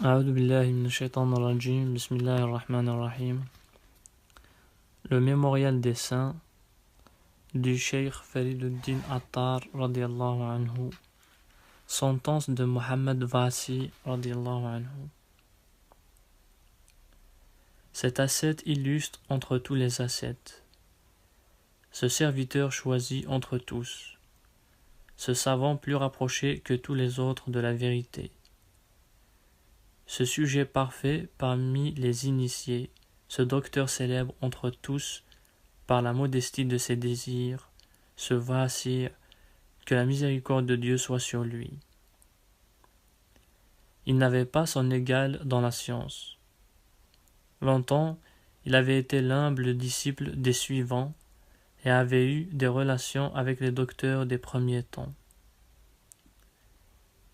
أعوذ بالله من الشيطان الرجيم بسم الله الرحمن الرحيم. Le mémorial des saints du Cheikh Fariduddin Attar radiallahu anhu. Sentence de Mohammed Vassi radiallahu anhu. Cet ascète illustre entre tous les ascètes, ce serviteur choisi entre tous, ce savant plus rapproché que tous les autres de la vérité, ce sujet parfait parmi les initiés, ce docteur célèbre entre tous par la modestie de ses désirs, ce Vassi, que la miséricorde de Dieu soit sur lui. Il n'avait pas son égal dans la science. Longtemps, il avait été l'humble disciple des suivants et avait eu des relations avec les docteurs des premiers temps.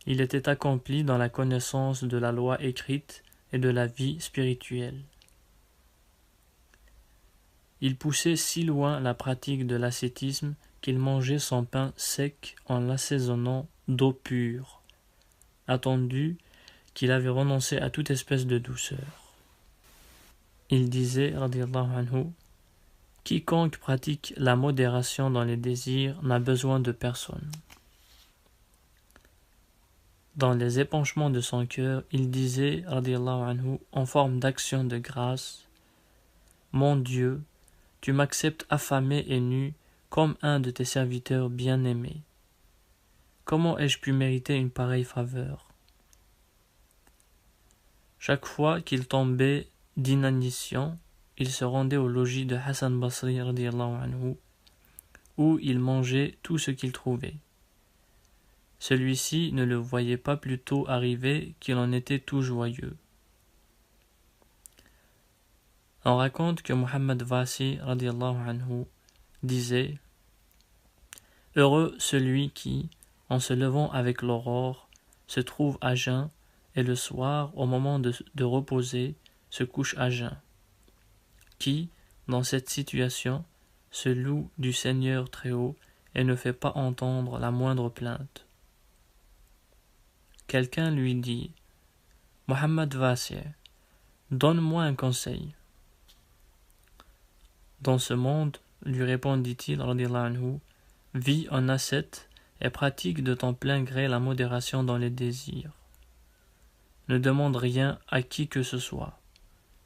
Il était accompli dans la connaissance de la loi écrite et de la vie spirituelle. Il poussait si loin la pratique de l'ascétisme qu'il mangeait son pain sec en l'assaisonnant d'eau pure, attendu qu'il avait renoncé à toute espèce de douceur. Il disait, radiyallahu anhu, « Quiconque pratique la modération dans les désirs n'a besoin de personne. » Dans les épanchements de son cœur, il disait, radiyallahu anhu, en forme d'action de grâce, « Mon Dieu, tu m'acceptes affamé et nu comme un de tes serviteurs bien-aimés. Comment ai-je pu mériter une pareille faveur ?» Chaque fois qu'il tombait d'inanition, il se rendait au logis de Hassan Basri radiyallahu anhu, où il mangeait tout ce qu'il trouvait. Celui-ci ne le voyait pas plus tôt arriver qu'il en était tout joyeux. On raconte que Mohammed Vassi radiyallahu anhu disait « Heureux celui qui, en se levant avec l'aurore, se trouve à jeun et le soir, au moment de reposer, se couche à jeun. Qui, dans cette situation, se loue du Seigneur très haut et ne fait pas entendre la moindre plainte. » Quelqu'un lui dit « Mohammed Vassi, donne-moi un conseil. » Dans ce monde, lui répondit-il, radiyallahu anhu, vis en ascète et pratique de ton plein gré la modération dans les désirs. Ne demande rien à qui que ce soit.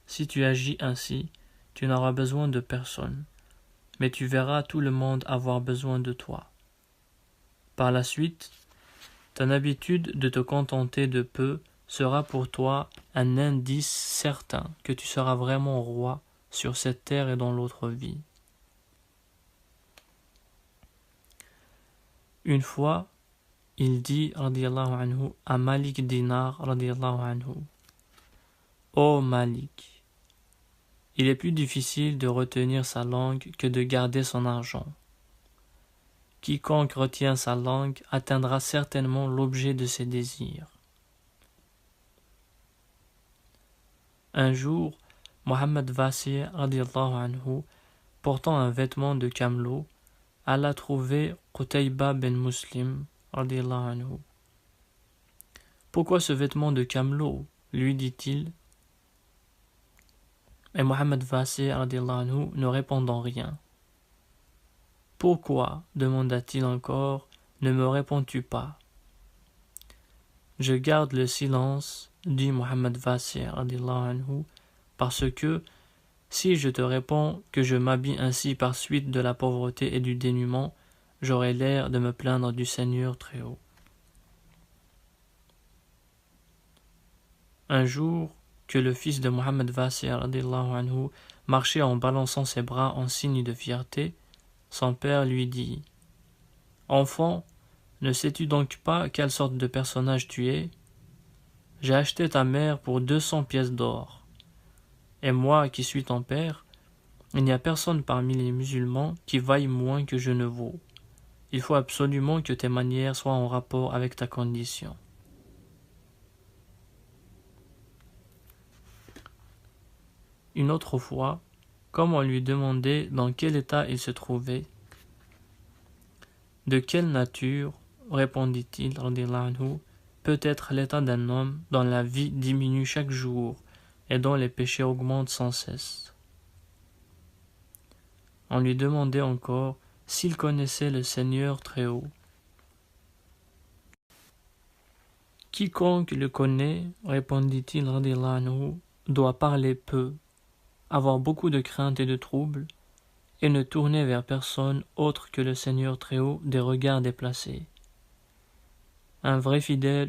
Si tu agis ainsi, tu n'auras besoin de personne, mais tu verras tout le monde avoir besoin de toi. Par la suite, ton habitude de te contenter de peu sera pour toi un indice certain que tu seras vraiment roi sur cette terre et dans l'autre vie. Une fois, il dit, radiyallahu anhu, à Malik Dinar, radiyallahu anhu, « Ô Malik, il est plus difficile de retenir sa langue que de garder son argent. Quiconque retient sa langue atteindra certainement l'objet de ses désirs. » Un jour, Mohammed Vassi, radiyallahu anhu, portant un vêtement de camelot, alla trouver Qutayba ben Muslim, radiyallahu anhu. « Pourquoi ce vêtement de camelot ?» lui dit-il. Et Mohammed Vassi, radiyallahu anhu, ne répondant rien. « Pourquoi, demanda-t-il encore, ne me réponds-tu pas ?»« Je garde le silence, dit Mohammed Vassi, radiyallahu anhu, parce que, si je te réponds que je m'habille ainsi par suite de la pauvreté et du dénuement, j'aurai l'air de me plaindre du Seigneur très haut. » Un jour, que le fils de Mohammed Vassi radiyallahu anhu marchait en balançant ses bras en signe de fierté, son père lui dit « Enfant, ne sais-tu donc pas quelle sorte de personnage tu es? J'ai acheté ta mère pour 200 pièces d'or. Et moi qui suis ton père, il n'y a personne parmi les musulmans qui vaille moins que je ne vaux. Il faut absolument que tes manières soient en rapport avec ta condition. » Une autre fois, comme on lui demandait dans quel état il se trouvait, « De quelle nature, répondit-il, radiyallahu anhu, peut être l'état d'un homme dont la vie diminue chaque jour et dont les péchés augmentent sans cesse. On lui demandait encore s'il connaissait le Seigneur très haut. Quiconque le connaît, répondit-il radiyallahu anhu, doit parler peu, avoir beaucoup de crainte et de trouble, et ne tourner vers personne autre que le Seigneur très haut des regards déplacés. Un vrai fidèle